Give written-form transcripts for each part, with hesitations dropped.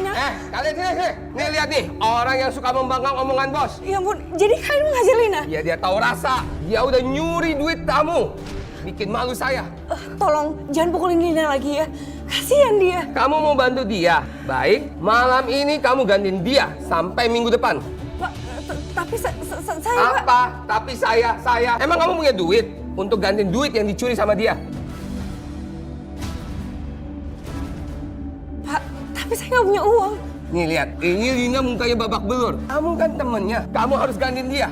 Lina. Kalian sini. Nih lihat nih, orang yang suka membangkang omongan bos. Ya ampun, jadi kalian menghajar Lina? Iya, dia tahu rasa. Dia udah nyuri duit kamu. Bikin malu saya. Tolong, jangan pukulin Lina lagi ya. Kasihan dia. Kamu mau bantu dia? Baik, malam ini kamu gantiin dia sampai minggu depan. Pak, tapi saya, Pak. Apa? Tapi saya. Emang kamu punya duit untuk gantiin duit yang dicuri sama dia? Pak, tapi saya nggak punya uang. Nih lihat, ini Lina mukanya babak belur. Kamu kan temennya, kamu harus gantiin dia.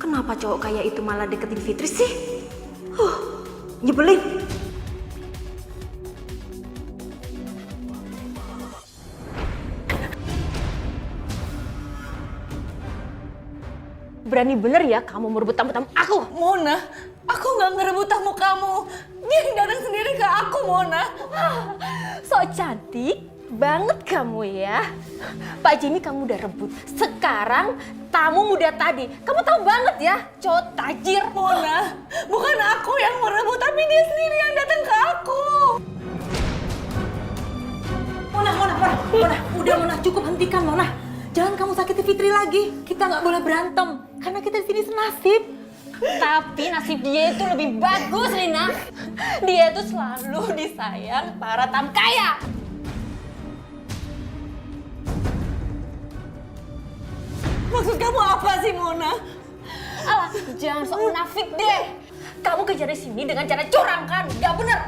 Kenapa cowok kayak itu malah deketin Fitri sih? Nyebelin. Berani bener ya kamu merebut tamu-tamu aku? Mona, aku nggak ngerebut tamu kamu. Dia yang datang sendiri ke aku, Mona. So cantik banget kamu ya. Pak Jimmy kamu udah rebut. Sekarang tamu muda tadi. Kamu tahu banget ya, cowok tajir. Mona, bukan aku yang merebut, tapi dia sendiri yang datang ke aku. Mona, udah Mona, cukup hentikan Mona. Jangan kamu sakiti Fitri lagi. Kita nggak boleh berantem, karena kita di sini senasib. Tapi nasib dia itu lebih bagus, Lina. Dia itu selalu disayang para tamu kaya. Maksud kamu apa sih, Mona? Alah, jangan sok munafik deh. Kamu kejar di sini dengan cara curang kan? Gak bener.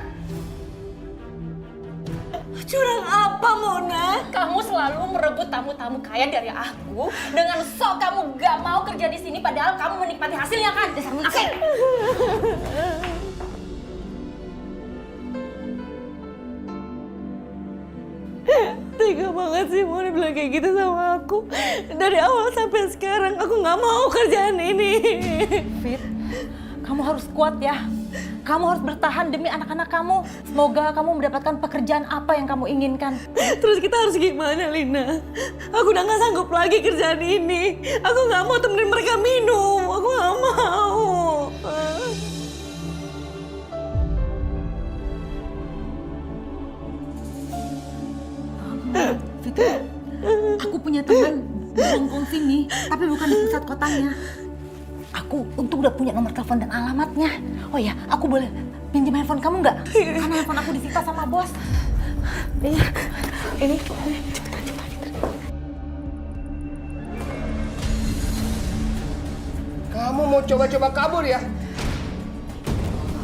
Curang apa, Mona? Kamu selalu merebut tamu-tamu kaya dari aku dengan sok kamu gak mau kerja di sini padahal kamu menikmati hasilnya kan? Dasar munafik. Tega banget sih Mona bilang kayak gitu sama aku. Dari awal sampai sekarang aku nggak mau kerjaan ini. Fit, kamu harus kuat ya. Kamu harus bertahan demi anak-anak kamu. Semoga kamu mendapatkan pekerjaan apa yang kamu inginkan. Terus kita harus gimana, Lina? Aku udah nggak sanggup lagi kerjaan ini. Aku nggak mau temenin mereka minum. Aku nggak mau. Fitri, aku punya teman di Hongkong sini, tapi bukan di pusat kotanya. Aku untung udah punya nomor telepon dan alamatnya. Oh ya, aku boleh pinjam handphone kamu nggak? Karena handphone aku disita sama bos. Iya, ini. Kamu mau coba-coba kabur ya?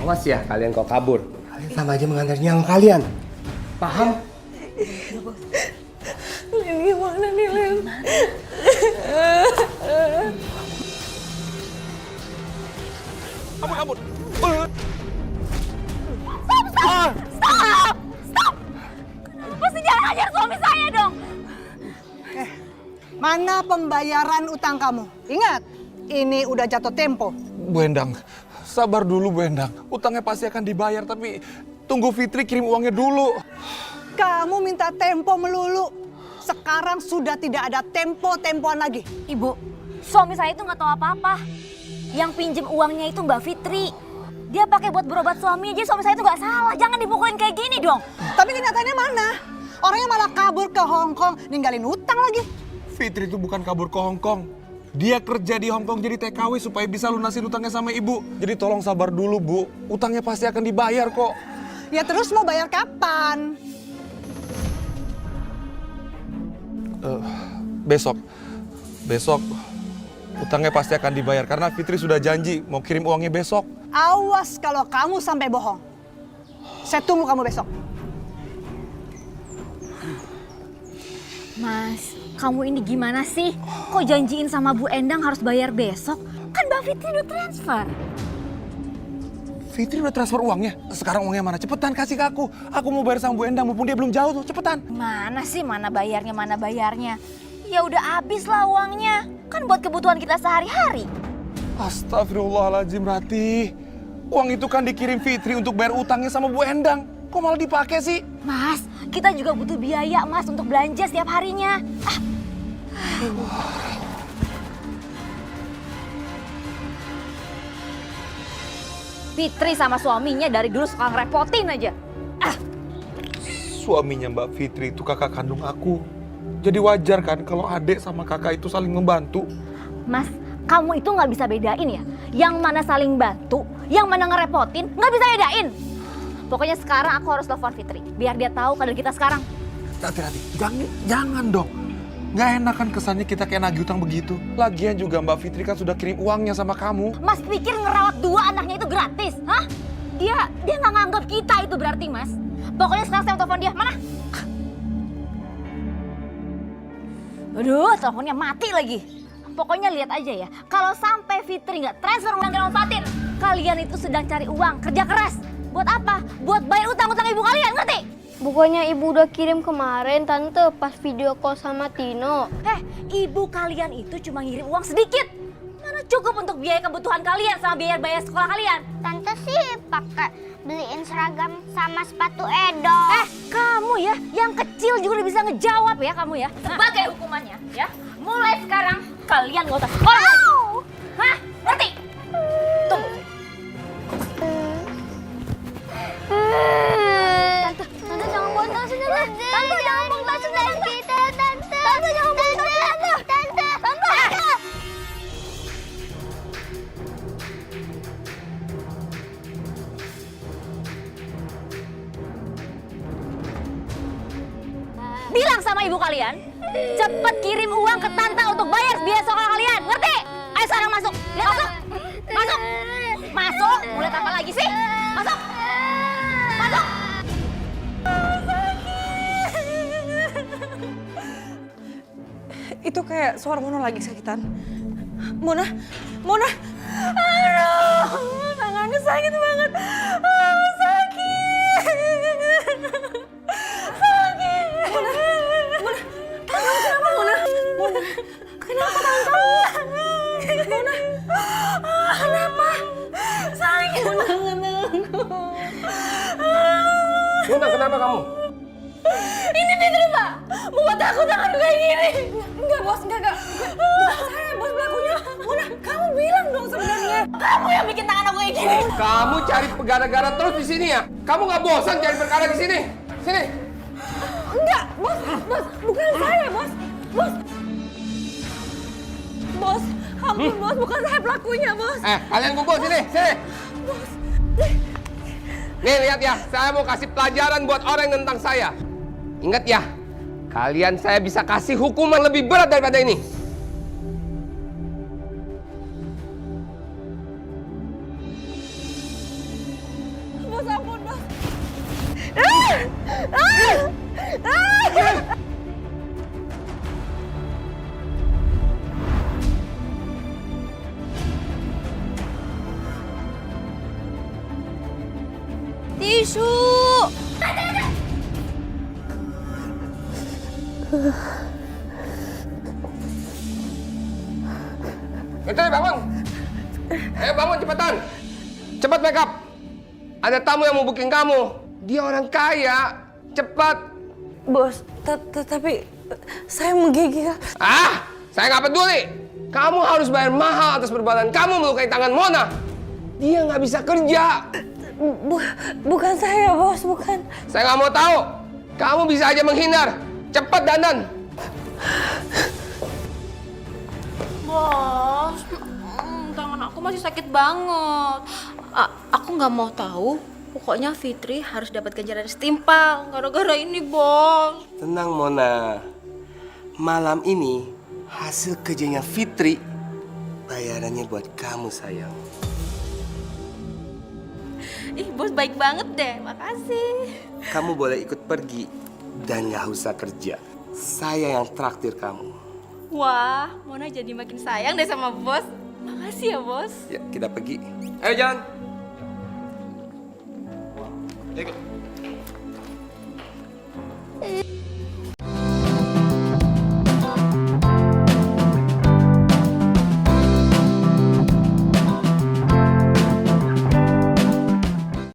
Awas ya kalian kok kabur. Kalian sama aja mengantar nyawa kalian. Paham? Lin, gimana nih, Lin? Kabur. Stop! Pasti jangan ajar suami saya dong. Mana pembayaran utang kamu? Ingat, ini udah jatuh tempo. Bu Endang, sabar dulu Bu Endang. Utangnya pasti akan dibayar, tapi tunggu Fitri kirim uangnya dulu. Kamu minta tempo melulu. Sekarang sudah tidak ada tempo-tempoan lagi. Ibu, suami saya itu nggak tahu apa-apa. Yang pinjem uangnya itu Mbak Fitri. Dia pakai buat berobat suami aja, suami saya itu nggak salah. Jangan dipukulin kayak gini dong. Tapi kenyataannya mana? Orangnya malah kabur ke Hong Kong, ninggalin utang lagi. Fitri itu bukan kabur ke Hong Kong. Dia kerja di Hong Kong jadi TKW supaya bisa lunasin utangnya sama ibu. Jadi tolong sabar dulu Bu, utangnya pasti akan dibayar kok. Ya terus mau bayar kapan? Besok utangnya pasti akan dibayar karena Fitri sudah janji mau kirim uangnya besok. Awas kalau kamu sampai bohong. Saya tunggu kamu besok. Mas, kamu ini gimana sih? Kok janjiin sama Bu Endang harus bayar besok? Kan Mbak Fitri udah transfer. Fitri udah transfer uangnya? Sekarang uangnya mana? Cepetan kasih ke aku. Aku mau bayar sama Bu Endang mumpung dia belum jauh tuh. Cepetan. Mana sih mana bayarnya? Ya udah habis lah uangnya. Kan buat kebutuhan kita sehari-hari. Astagfirullahaladzim Rati. Uang itu kan dikirim Fitri untuk bayar utangnya sama Bu Endang. Kok malah dipakai sih? Mas, kita juga butuh biaya Mas untuk belanja setiap harinya. Fitri sama suaminya dari dulu suka ngerepotin aja. Suaminya Mbak Fitri itu kakak kandung aku. Jadi wajar kan kalau adik sama kakak itu saling membantu. Mas, kamu itu nggak bisa bedain ya. Yang mana saling bantu, yang mana ngerepotin, nggak bisa bedain. Pokoknya sekarang aku harus telepon Fitri, biar dia tahu keadaan kita sekarang. Hati-hati, jangan dong. Nggak enak kan kesannya kita kayak nagih utang begitu. Lagian juga Mbak Fitri kan sudah kirim uangnya sama kamu. Mas pikir ngerawat 2 anaknya itu gratis, hah? Dia nggak nganggap kita itu berarti, Mas. Pokoknya sekarang saya mau telepon dia, mana? Aduh, teleponnya mati lagi. Pokoknya lihat aja ya, kalau sampai Fitri nggak transfer uang ke Fatin, kalian itu sedang cari uang, kerja keras. Buat apa? Buat bayar utang-utang ibu kalian, ngerti? Bukannya ibu udah kirim kemarin tante pas video call sama Tino. Ibu kalian itu cuma ngirim uang sedikit. Mana cukup untuk biaya kebutuhan kalian sama biaya bayar sekolah kalian? Tante sih pakai beliin seragam sama sepatu Edo. Kamu ya, yang kecil juga udah bisa ngejawab ya kamu ya. Sebagai hukumannya ya, mulai sekarang kalian gak usah sekolah lagi. Hah? Ngerti? Tunggu. Tante jangan buang tasnya, Tante. Tante jangan buang tasnya dari kita, Tante. Tante jangan buang tasnya, Tante. Tante. Bilang sama ibu kalian, cepet kirim uang ke tante untuk bayar biaya sekolah kalian, ngerti? Ayo sekarang masuk, masuk, masuk, masuk. Mulai apa lagi sih? Masuk, masuk. Itu kayak suara Mona lagi kesakitan. Mona, Mona. Aduh, tangannya sakit banget. Sakit. Sakit. Mona, Mona. Tangan kenapa, Mona? Mona, kenapa tangan kamu? Mona, kenapa? Sakit tanganku. Mona, kenapa kamu? Ini Fitri, Pak. Buat aku tangan kayak gini. Enggak, Bos. Enggak. Bukan saya, Bos, pelakunya. Mona, kamu bilang dong sebenarnya. Kamu yang bikin tangan aku kayak gini. Kamu cari gara-gara terus di sini ya? Kamu nggak bosan cari perkara di sini? Sini. Enggak, Bos. Bos, bukan saya, Bos. Bos. Bos, ampun, Bos. Bukan saya pelakunya, Bos. Kalian kumpul sini, sini. Nih, lihat ya. Saya mau kasih pelajaran buat orang yang nentang saya. Ingat ya, kalian saya bisa kasih hukuman lebih berat daripada ini. Bos, ampun, Bos. Tisu. Itu bangun. Ayo bangun cepetan. Cepat make up. Ada tamu yang mau booking kamu. Dia orang kaya. Cepat. Bos, tapi saya menggigil. Saya nggak peduli. Kamu harus bayar mahal atas perbuatan kamu melukai tangan Mona. Dia nggak bisa kerja. Bukan saya, Bos, bukan. Saya nggak mau tahu. Kamu bisa aja menghindar. Cepat dandan. Bos, tangan aku masih sakit banget. Aku nggak mau tahu. Pokoknya Fitri harus dapat ganjaran setimpal gara-gara ini, Bos. Tenang, Mona. Malam ini hasil kerjanya Fitri. Bayarannya buat kamu, sayang. Ih, Bos baik banget deh. Makasih. Kamu boleh ikut pergi dan nggak usah kerja. Saya yang traktir kamu. Wah, Mona jadi makin sayang deh sama Bos. Makasih ya, Bos. Ya, kita pergi. Ayo, jalan. Ikut.